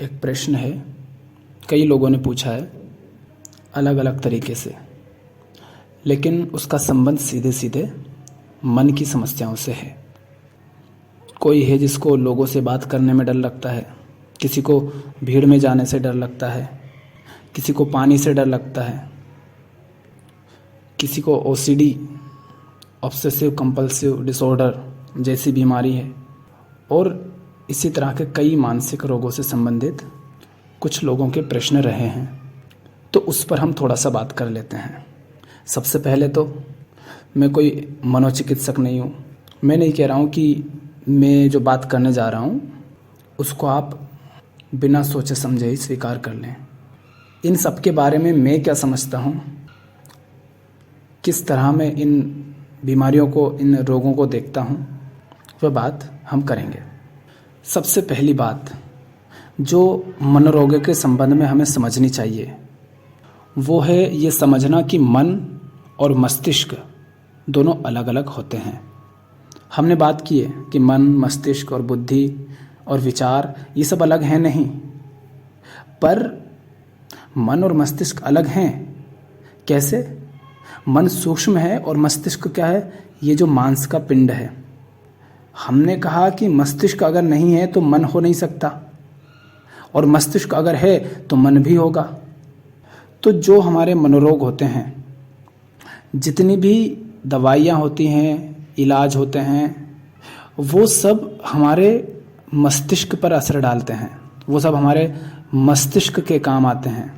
एक प्रश्न है, कई लोगों ने पूछा है अलग अलग तरीके से, लेकिन उसका संबंध सीधे सीधे मन की समस्याओं से है। कोई है जिसको लोगों से बात करने में डर लगता है, किसी को भीड़ में जाने से डर लगता है, किसी को पानी से डर लगता है, किसी को ओसीडी ऑब्सेसिव कंपल्सिव डिसऑर्डर जैसी बीमारी है, और इसी तरह के कई मानसिक रोगों से संबंधित कुछ लोगों के प्रश्न रहे हैं। तो उस पर हम थोड़ा सा बात कर लेते हैं। सबसे पहले तो मैं कोई मनोचिकित्सक नहीं हूँ। मैं नहीं कह रहा हूँ कि मैं जो बात करने जा रहा हूँ उसको आप बिना सोचे समझे ही स्वीकार कर लें। इन सब के बारे में मैं क्या समझता हूँ, किस तरह मैं इन बीमारियों को, इन रोगों को देखता हूँ, वह बात हम करेंगे। सबसे पहली बात जो मनोरोग के संबंध में हमें समझनी चाहिए वो है ये समझना कि मन और मस्तिष्क दोनों अलग अलग होते हैं। हमने बात की है कि मन, मस्तिष्क और बुद्धि और विचार ये सब अलग हैं नहीं, पर मन और मस्तिष्क अलग हैं। कैसे? मन सूक्ष्म है और मस्तिष्क क्या है? ये जो मांस का पिंड है। हमने कहा कि मस्तिष्क अगर नहीं है तो मन हो नहीं सकता, और मस्तिष्क अगर है तो मन भी होगा। तो जो हमारे मनोरोग होते हैं, जितनी भी दवाइयाँ होती हैं, इलाज होते हैं, वो सब हमारे मस्तिष्क पर असर डालते हैं, वो सब हमारे मस्तिष्क के काम आते हैं।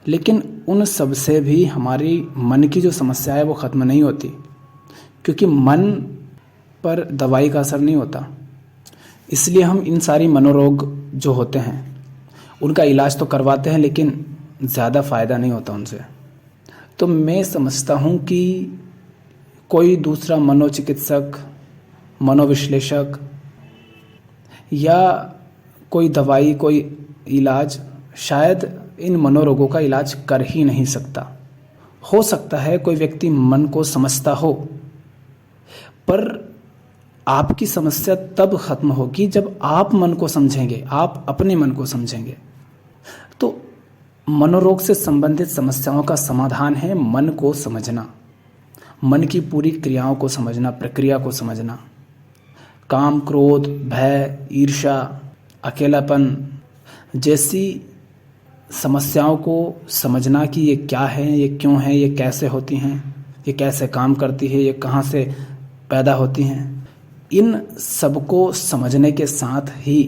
लेकिन उन सब से भी हमारी मन की जो समस्या है वो ख़त्म नहीं होती, क्योंकि मन पर दवाई का असर नहीं होता। इसलिए हम इन सारी मनोरोग जो होते हैं उनका इलाज तो करवाते हैं, लेकिन ज़्यादा फ़ायदा नहीं होता उनसे। तो मैं समझता हूँ कि कोई दूसरा मनोचिकित्सक, मनोविश्लेषक या कोई दवाई, कोई इलाज शायद इन मनोरोगों का इलाज कर ही नहीं सकता। हो सकता है कोई व्यक्ति मन को समझता हो, पर आपकी समस्या तब खत्म होगी जब आप मन को समझेंगे, आप अपने मन को समझेंगे। तो मनोरोग से संबंधित समस्याओं का समाधान है मन को समझना, मन की पूरी क्रियाओं को समझना, प्रक्रिया को समझना। काम, क्रोध, भय, ईर्ष्या, अकेलापन जैसी समस्याओं को समझना कि ये क्या है, ये क्यों है, ये कैसे होती हैं, ये कैसे काम करती है, ये कहाँ से पैदा होती हैं। इन सबको समझने के साथ ही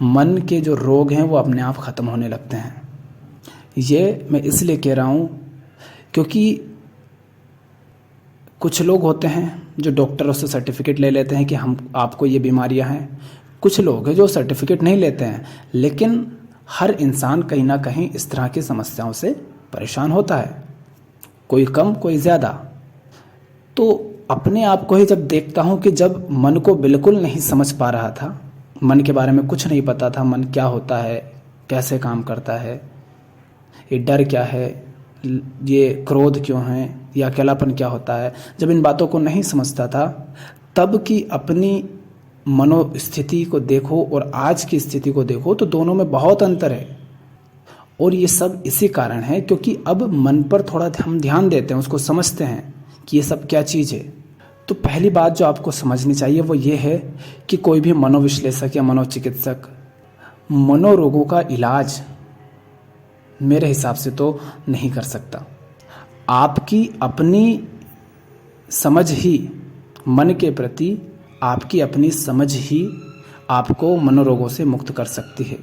मन के जो रोग हैं वो अपने आप ख़त्म होने लगते हैं। ये मैं इसलिए कह रहा हूँ क्योंकि कुछ लोग होते हैं जो डॉक्टरों से सर्टिफिकेट ले लेते हैं कि हम आपको ये बीमारियां हैं। कुछ लोग हैं जो सर्टिफिकेट नहीं लेते हैं, लेकिन हर इंसान कहीं ना कहीं इस तरह की समस्याओं से परेशान होता है, कोई कम कोई ज़्यादा। तो अपने आप को ही जब देखता हूँ कि जब मन को बिल्कुल नहीं समझ पा रहा था, मन के बारे में कुछ नहीं पता था, मन क्या होता है, कैसे काम करता है, ये डर क्या है, ये क्रोध क्यों है, या अकेलापन क्या होता है, जब इन बातों को नहीं समझता था, तब की अपनी मनोस्थिति को देखो और आज की स्थिति को देखो तो दोनों में बहुत अंतर है। और ये सब इसी कारण है क्योंकि अब मन पर थोड़ा हम ध्यान देते हैं, उसको समझते हैं कि ये सब क्या चीज़ है। तो पहली बात जो आपको समझनी चाहिए वो ये है कि कोई भी मनोविश्लेषक या मनोचिकित्सक मनोरोगों का इलाज मेरे हिसाब से तो नहीं कर सकता। आपकी अपनी समझ ही मन के प्रति, आपकी अपनी समझ ही आपको मनोरोगों से मुक्त कर सकती है।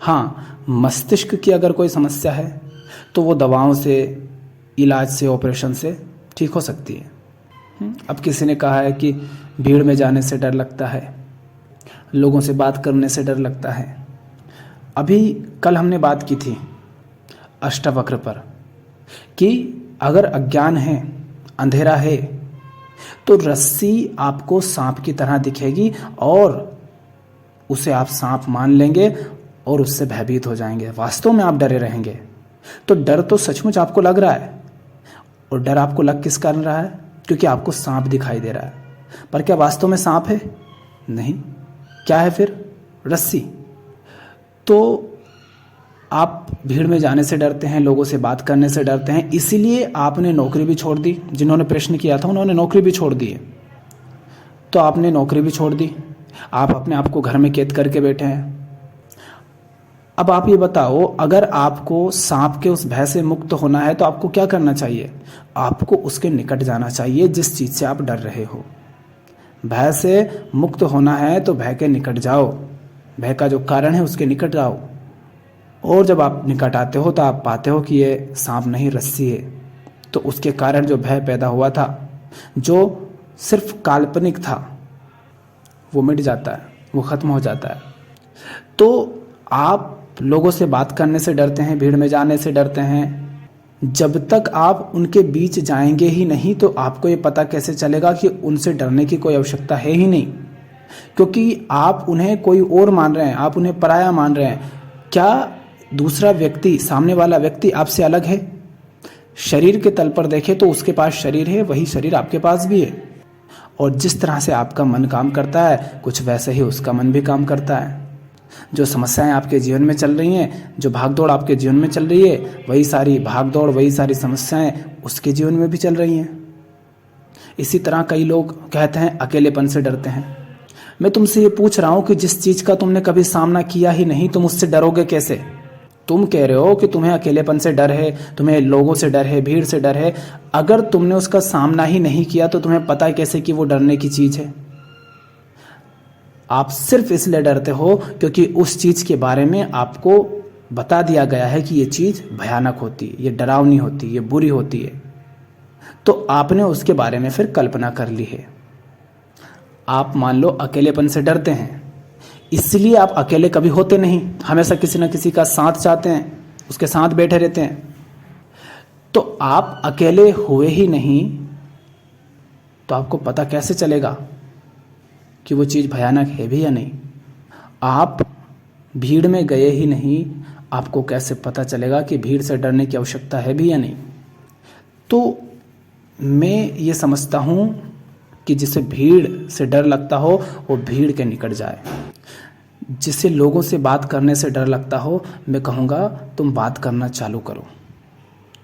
हाँ, मस्तिष्क की अगर कोई समस्या है तो वो दवाओं से, इलाज से, ऑपरेशन से ठीक हो सकती है। अब किसी ने कहा है कि भीड़ में जाने से डर लगता है, लोगों से बात करने से डर लगता है। अभी कल हमने बात की थी अष्टवक्र पर कि अगर अज्ञान है, अंधेरा है, तो रस्सी आपको सांप की तरह दिखेगी और उसे आप सांप मान लेंगे और उससे भयभीत हो जाएंगे। वास्तव में आप डरे रहेंगे। तो डर तो सचमुच आपको लग रहा है, और डर आपको लग किस कारण रहा है? क्योंकि आपको सांप दिखाई दे रहा है। पर क्या वास्तव में सांप है? नहीं। क्या है फिर? रस्सी। तो आप भीड़ में जाने से डरते हैं, लोगों से बात करने से डरते हैं, इसीलिए आपने नौकरी भी छोड़ दी। जिन्होंने प्रश्न किया था उन्होंने नौकरी भी छोड़ दी है, तो आपने नौकरी भी छोड़ दी, आप अपने आप को घर में कैद करके बैठे हैं। अब आप ये बताओ, अगर आपको सांप के उस भय से मुक्त होना है तो आपको क्या करना चाहिए? आपको उसके निकट जाना चाहिए जिस चीज़ से आप डर रहे हो। भय से मुक्त होना है तो भय के निकट जाओ, भय का जो कारण है उसके निकट जाओ। और जब आप निकट आते हो तो आप पाते हो कि ये सांप नहीं रस्सी है, तो उसके कारण जो भय पैदा हुआ था, जो सिर्फ काल्पनिक था, वो मिट जाता है, वो ख़त्म हो जाता है। तो आप लोगों से बात करने से डरते हैं, भीड़ में जाने से डरते हैं। जब तक आप उनके बीच जाएंगे ही नहीं तो आपको ये पता कैसे चलेगा कि उनसे डरने की कोई आवश्यकता है ही नहीं, क्योंकि आप उन्हें कोई और मान रहे हैं, आप उन्हें पराया मान रहे हैं। क्या दूसरा व्यक्ति, सामने वाला व्यक्ति आपसे अलग है? शरीर के तल पर देखें तो उसके पास शरीर है, वही शरीर आपके पास भी है। और जिस तरह से आपका मन काम करता है, कुछ वैसे ही उसका मन भी काम करता है। जो समस्याएं आपके जीवन में चल रही हैं, जो भागदौड़ आपके जीवन में चल रही है, वही सारी भागदौड़, वही सारी समस्याएं उसके जीवन में भी चल रही हैं। इसी तरह कई लोग कहते हैं अकेलेपन से डरते हैं। मैं तुमसे ये पूछ रहा हूं कि जिस चीज का तुमने कभी सामना किया ही नहीं, तुम उससे डरोगे कैसे? तुम कह रहे हो कि तुम्हें अकेलेपन से डर है, तुम्हें लोगों से डर है, भीड़ से डर है। अगर तुमने उसका सामना ही नहीं किया तो तुम्हें पता है कैसे कि वो डरने की चीज है? आप सिर्फ इसलिए डरते हो क्योंकि उस चीज के बारे में आपको बता दिया गया है कि ये चीज भयानक होती है, ये डरावनी होती है, ये बुरी होती है, तो आपने उसके बारे में फिर कल्पना कर ली है। आप मान लो अकेलेपन से डरते हैं, इसलिए आप अकेले कभी होते नहीं, हमेशा किसी न किसी का साथ चाहते हैं, उसके साथ बैठे रहते हैं। तो आप अकेले हुए ही नहीं तो आपको पता कैसे चलेगा कि वो चीज़ भयानक है भी या नहीं? आप भीड़ में गए ही नहीं, आपको कैसे पता चलेगा कि भीड़ से डरने की आवश्यकता है भी या नहीं? तो मैं ये समझता हूँ कि जिसे भीड़ से डर लगता हो वो भीड़ के निकट जाए। जिसे लोगों से बात करने से डर लगता हो, मैं कहूँगा तुम बात करना चालू करो,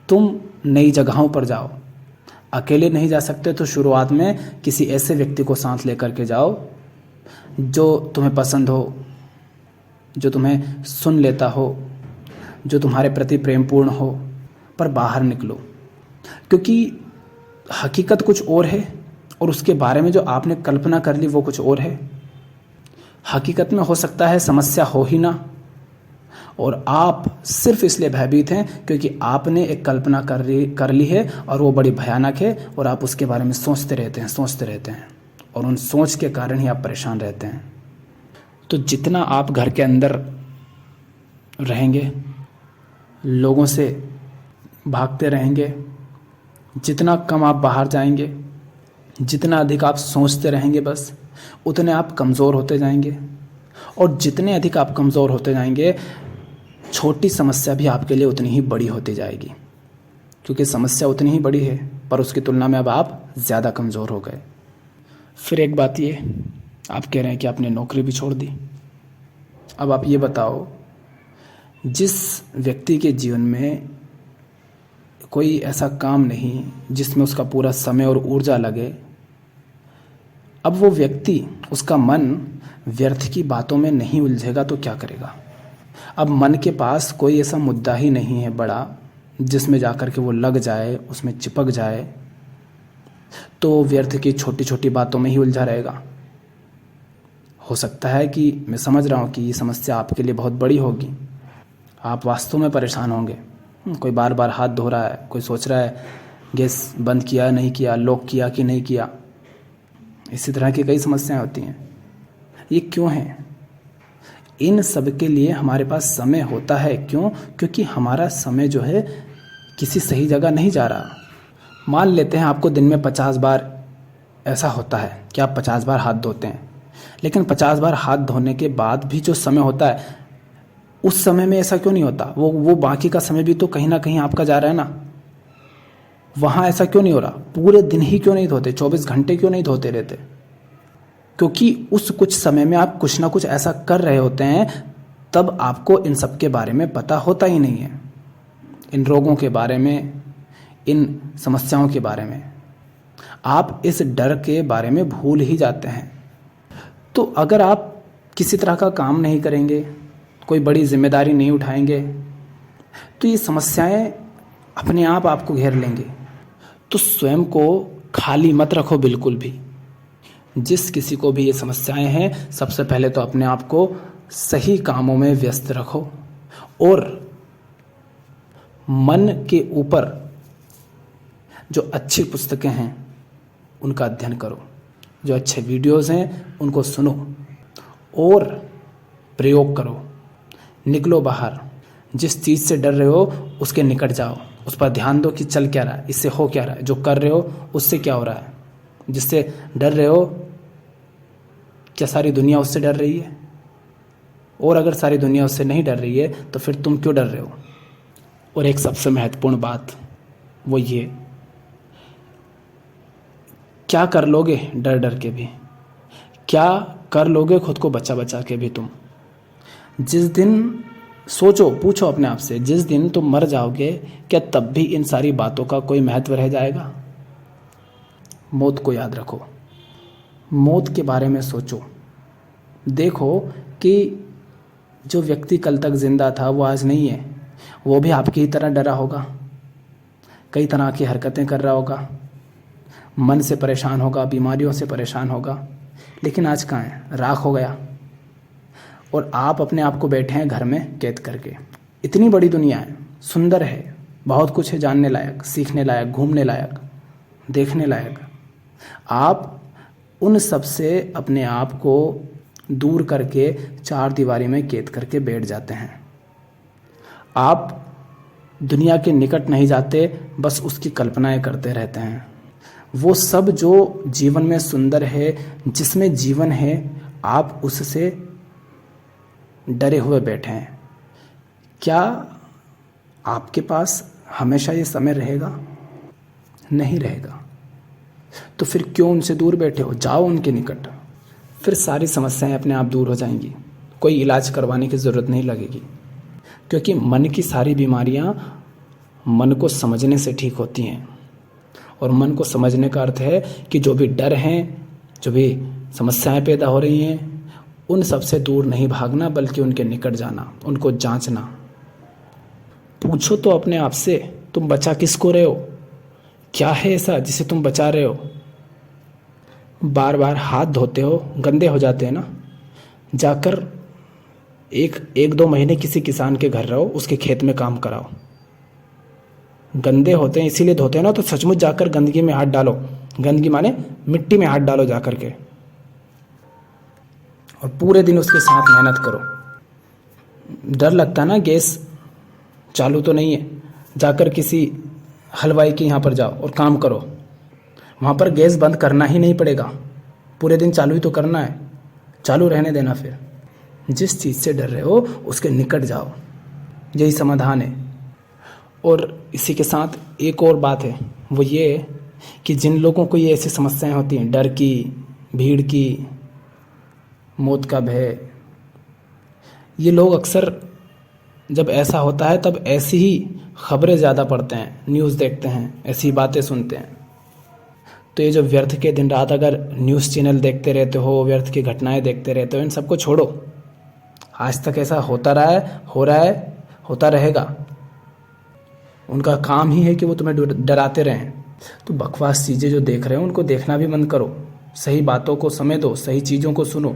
तुम नई जगहों पर जाओ। अकेले नहीं जा सकते तो शुरुआत में किसी ऐसे व्यक्ति को साथ लेकर के जाओ जो तुम्हें पसंद हो, जो तुम्हें सुन लेता हो, जो तुम्हारे प्रति प्रेमपूर्ण हो। पर बाहर निकलो, क्योंकि हकीकत कुछ और है और उसके बारे में जो आपने कल्पना कर ली वो कुछ और है। हकीकत में हो सकता है समस्या हो ही ना, और आप सिर्फ इसलिए भयभीत हैं क्योंकि आपने एक कल्पना कर ली है और वो बड़ी भयानक है, और आप उसके बारे में सोचते रहते हैं और उन सोच के कारण ही आप परेशान रहते हैं। तो जितना आप घर के अंदर रहेंगे, लोगों से भागते रहेंगे, जितना कम आप बाहर जाएंगे, जितना अधिक आप सोचते रहेंगे, बस उतने आप कमज़ोर होते जाएंगे। और जितने अधिक आप कमज़ोर होते जाएंगे, छोटी समस्या भी आपके लिए उतनी ही बड़ी होती जाएगी, क्योंकि समस्या उतनी ही बड़ी है पर उसकी तुलना में अब आप ज़्यादा कमज़ोर हो गए। फिर एक बात ये, आप कह रहे हैं कि आपने नौकरी भी छोड़ दी। अब आप ये बताओ, जिस व्यक्ति के जीवन में कोई ऐसा काम नहीं जिसमें उसका पूरा समय और ऊर्जा लगे, अब वो व्यक्ति, उसका मन व्यर्थ की बातों में नहीं उलझेगा तो क्या करेगा? अब मन के पास कोई ऐसा मुद्दा ही नहीं है बड़ा जिसमें जाकर के वो लग जाए, उसमें चिपक जाए, तो व्यर्थ की छोटी छोटी बातों में ही उलझा रहेगा। हो सकता है कि मैं समझ रहा हूँ कि ये समस्या आपके लिए बहुत बड़ी होगी, आप वास्तव में परेशान होंगे। कोई बार बार हाथ धो रहा है, कोई सोच रहा है गैस बंद किया नहीं किया, लॉक किया कि नहीं किया। इसी तरह की कई समस्याएं होती हैं। ये क्यों है? इन सब के लिए हमारे पास समय होता है। क्यों? क्योंकि हमारा समय जो है किसी सही जगह नहीं जा रहा। मान लेते हैं आपको दिन में 50 बार ऐसा होता है कि आप 50 बार हाथ धोते हैं, लेकिन 50 बार हाथ धोने के बाद भी जो समय होता है, उस समय में ऐसा क्यों नहीं होता? वो बाकी का समय भी तो कहीं ना कहीं आपका जा रहा है ना। वहाँ ऐसा क्यों नहीं हो रहा? पूरे दिन ही क्यों नहीं धोते? 24 घंटे क्यों नहीं धोते रहते? क्योंकि उस कुछ समय में आप कुछ ना कुछ ऐसा कर रहे होते हैं तब आपको इन सब के बारे में पता होता ही नहीं है, इन रोगों के बारे में, इन समस्याओं के बारे में। आप इस डर के बारे में भूल ही जाते हैं। तो अगर आप किसी तरह का काम नहीं करेंगे, कोई बड़ी जिम्मेदारी नहीं उठाएंगे, तो ये समस्याएं अपने आप आपको घेर लेंगी। तो स्वयं को खाली मत रखो बिल्कुल भी। जिस किसी को भी ये समस्याएं हैं, सबसे पहले तो अपने आप को सही कामों में व्यस्त रखो और मन के ऊपर जो अच्छी पुस्तकें हैं उनका अध्ययन करो, जो अच्छे वीडियोस हैं उनको सुनो और प्रयोग करो। निकलो बाहर, जिस चीज़ से डर रहे हो उसके निकट जाओ, उस पर ध्यान दो कि चल क्या रहा है, इससे हो क्या रहा है, जो कर रहे हो उससे क्या हो रहा है। जिससे डर रहे हो, क्या सारी दुनिया उससे डर रही है? और अगर सारी दुनिया उससे नहीं डर रही है तो फिर तुम क्यों डर रहे हो? और एक सबसे महत्वपूर्ण बात वो ये, क्या कर लोगे डर डर के भी? क्या कर लोगे खुद को बचा बचा के भी तुम? जिस दिन सोचो, पूछो अपने आप से, जिस दिन तुम मर जाओगे क्या तब भी इन सारी बातों का कोई महत्व रह जाएगा? मौत को याद रखो, मौत के बारे में सोचो। देखो कि जो व्यक्ति कल तक जिंदा था वो आज नहीं है, वो भी आपकी ही तरह डरा होगा, कई तरह की हरकतें कर रहा होगा, मन से परेशान होगा, बीमारियों से परेशान होगा, लेकिन आज कहाँ है? राख हो गया। और आप अपने आप को बैठे हैं घर में कैद करके। इतनी बड़ी दुनिया है, सुंदर है, बहुत कुछ है जानने लायक, सीखने लायक, घूमने लायक, देखने लायक। आप उन सब से अपने आप को दूर करके चार दीवारी में कैद करके बैठ जाते हैं। आप दुनिया के निकट नहीं जाते, बस उसकी कल्पनाएं करते रहते हैं। वो सब जो जीवन में सुंदर है, जिसमें जीवन है, आप उससे डरे हुए बैठे हैं। क्या आपके पास हमेशा ये समय रहेगा? नहीं रहेगा। तो फिर क्यों उनसे दूर बैठे हो? जाओ उनके निकट, फिर सारी समस्याएं अपने आप दूर हो जाएंगी। कोई इलाज करवाने की ज़रूरत नहीं लगेगी, क्योंकि मन की सारी बीमारियां मन को समझने से ठीक होती हैं। और मन को समझने का अर्थ है कि जो भी डर हैं, जो भी समस्याएं पैदा हो रही हैं, उन सब से दूर नहीं भागना, बल्कि उनके निकट जाना, उनको जांचना। पूछो तो अपने आप से, तुम बचा किसको रहे हो? क्या है ऐसा जिसे तुम बचा रहे हो? बार बार हाथ धोते हो, गंदे हो जाते हैं ना। जाकर एक दो महीने किसी किसान के घर रहो, उसके खेत में काम कराओ। गंदे होते हैं इसीलिए धोते हैं ना, तो सचमुच जाकर गंदगी में हाथ डालो। गंदगी माने मिट्टी में हाथ डालो जाकर के, और पूरे दिन उसके साथ मेहनत करो। डर लगता है ना, गैस चालू तो नहीं है, जाकर किसी हलवाई के यहाँ पर जाओ और काम करो। वहाँ पर गैस बंद करना ही नहीं पड़ेगा, पूरे दिन चालू ही तो करना है, चालू रहने देना। फिर जिस चीज़ से डर रहे हो उसके निकट जाओ, यही समाधान है। और इसी के साथ एक और बात है, वो ये कि जिन लोगों को ये ऐसी समस्याएं होती हैं, डर की, भीड़ की, मौत का भय, ये लोग अक्सर जब ऐसा होता है तब ऐसी ही खबरें ज़्यादा पढ़ते हैं, न्यूज़ देखते हैं, ऐसी बातें सुनते हैं। तो ये जो व्यर्थ के दिन रात अगर न्यूज़ चैनल देखते रहते हो, व्यर्थ की घटनाएं देखते रहते हो, इन सबको छोड़ो। आज तक ऐसा होता रहा है, हो रहा है, होता रहेगा। उनका काम ही है कि वो तुम्हें डराते रहें। तो बकवास चीज़ें जो देख रहे हो उनको देखना भी बंद करो, सही बातों को समय दो, सही चीज़ों को सुनो,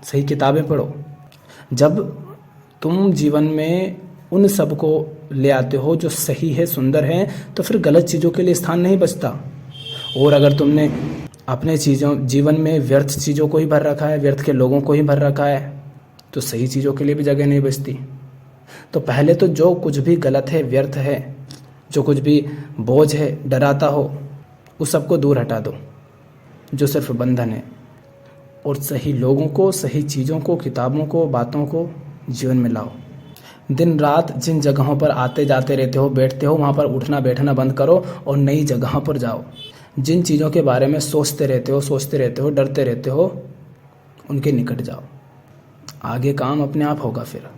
सही किताबें पढ़ो। जब तुम जीवन में उन सब को ले आते हो जो सही है, सुंदर है, तो फिर गलत चीज़ों के लिए स्थान नहीं बचता। और अगर तुमने अपने जीवन में व्यर्थ चीज़ों को ही भर रखा है, व्यर्थ के लोगों को ही भर रखा है, तो सही चीज़ों के लिए भी जगह नहीं बचती। तो पहले तो जो कुछ भी गलत है, व्यर्थ है, जो कुछ भी बोझ है, डराता हो, उस सबको दूर हटा दो जो सिर्फ बंधन है, और सही लोगों को, सही चीज़ों को, किताबों को, बातों को जीवन में लाओ। दिन रात जिन जगहों पर आते जाते रहते हो, बैठते हो, वहाँ पर उठना बैठना बंद करो और नई जगहों पर जाओ। जिन चीज़ों के बारे में सोचते रहते हो, डरते रहते हो, उनके निकट जाओ। आगे काम अपने आप होगा फिर।